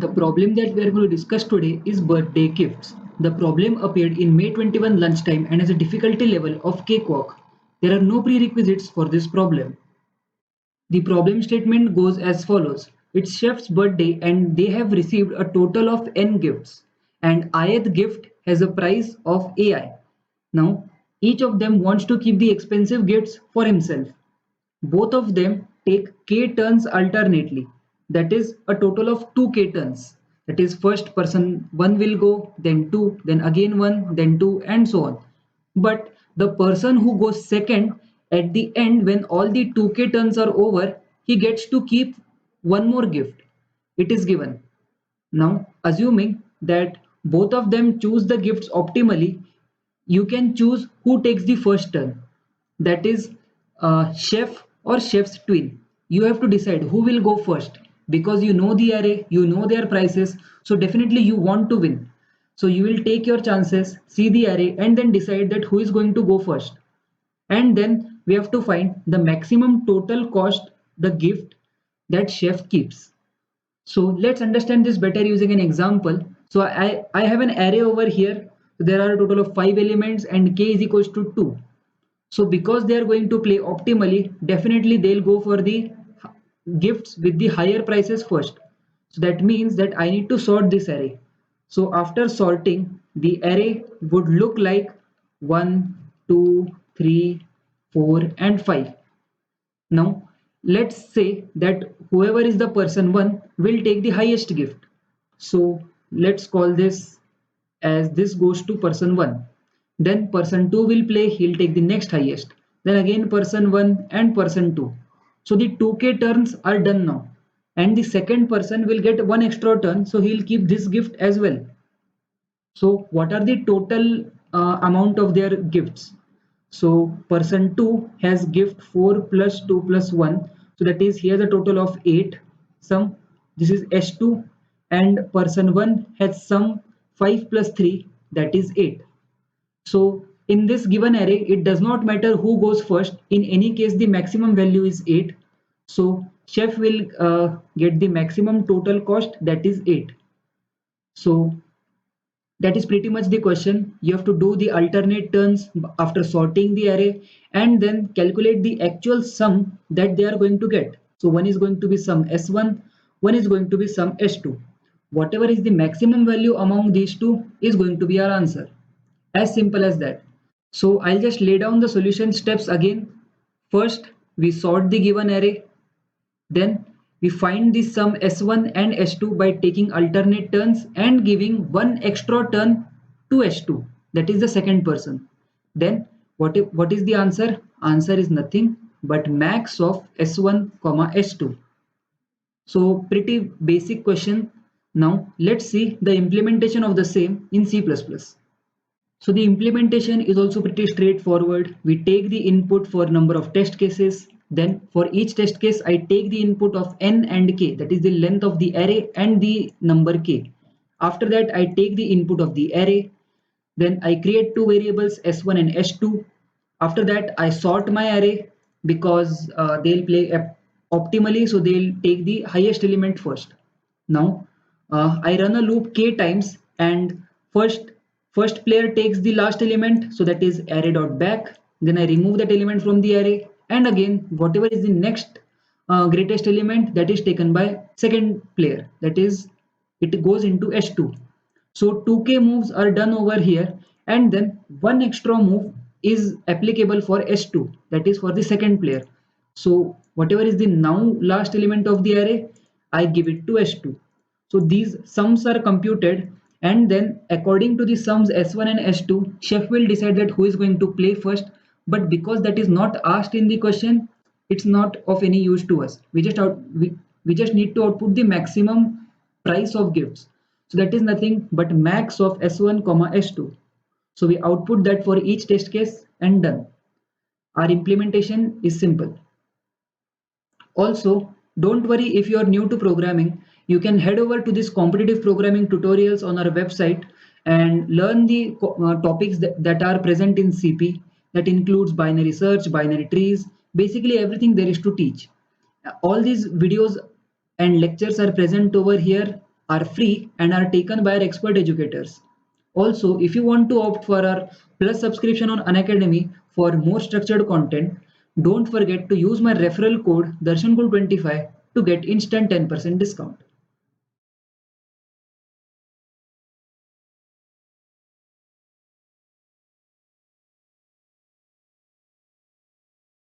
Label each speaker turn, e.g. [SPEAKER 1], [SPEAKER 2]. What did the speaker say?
[SPEAKER 1] The problem that we are going to discuss today is birthday gifts. The problem appeared in May 21 lunchtime and has a difficulty level of cakewalk. There are no prerequisites for this problem. The problem statement goes as follows. It's chef's birthday and they have received a total of n gifts and ith gift has a price of ai. Now, each of them wants to keep the expensive gifts for himself. Both of them take k turns alternately. That is a total of 2k turns. That is first person 1 will go, then 2, then again 1, then 2 and so on. But the person who goes second at the end when all the 2k turns are over, he gets to keep one more gift. It is given. Now, assuming that both of them choose the gifts optimally, you can choose who takes the first turn. That is chef or chef's twin. You have to decide who will go first because you know the array, you know their prices, so definitely you want to win. So you will take your chances, see the array, and then decide that who is going to go first. And then we have to find the maximum total cost, the gift that chef keeps. So let's understand this better using an example. So I have an array over here. There are a total of 5 elements and k is equals to 2. So because they are going to play optimally, definitely they'll go for the gifts with the higher prices first. So that means that I need to sort this array. So after sorting, the array would look like 1, 2, 3, 4 and 5. Now, let's say that whoever is the person 1 will take the highest gift. So, let's call this as this goes to person 1. Then person 2 will play, he'll take the next highest. Then again person 1 and person 2. So, the 2k turns are done now. And the second person will get one extra turn, so he'll keep this gift as well. So, what are the total amount of their gifts? So person 2 has gift 4 plus 2 plus 1. So that is here the total of 8 sum. This is S2 and person 1 has sum 5 plus 3 that is 8. So in this given array it does not matter who goes first. In any case the maximum value is 8. So chef will get the maximum total cost that is 8. So that is pretty much the question. You have to do the alternate turns after sorting the array and then calculate the actual sum that they are going to get. So one is going to be sum S1, one is going to be sum S2. Whatever is the maximum value among these two is going to be our answer. As simple as that. So I'll just lay down the solution steps again. First, we sort the given array. Then we find the sum S1 and S2 by taking alternate turns and giving one extra turn to S2. That is the second person. Then what is the answer? Answer is nothing but max of S1, S2. So pretty basic question. Now let's see the implementation of the same in C++. So the implementation is also pretty straightforward. We take the input for number of test cases. Then for each test case, I take the input of n and k, that is the length of the array and the number k. After that, I take the input of the array. Then I create two variables s1 and s2. After that, I sort my array because they'll play optimally, so they'll take the highest element first. Now I run a loop k times and first player takes the last element, so that is array.back. Then I remove that element from the array and again whatever is the next greatest element that is taken by second player, that is it goes into s2. So 2k moves are done over here and then one extra move is applicable for s2, that is for the second player. So whatever is the now last element of the array, I give it to s2. So these sums are computed and then according to the sums s1 and s2, chef will decide that who is going to play first. But because that is not asked in the question, it's not of any use to us. We just need to output the maximum price of gifts. So that is nothing but max of s1, s2. So we output that for each test case and done. Our implementation is simple. Also, don't worry if you are new to programming. You can head over to this competitive programming tutorials on our website and learn the topics that are present in CP. That includes binary search, binary trees, basically everything there is to teach. All these videos and lectures are present over here are free and are taken by our expert educators. Also, if you want to opt for our plus subscription on Unacademy for more structured content, don't forget to use my referral code DarshanKool25 to get instant 10% discount.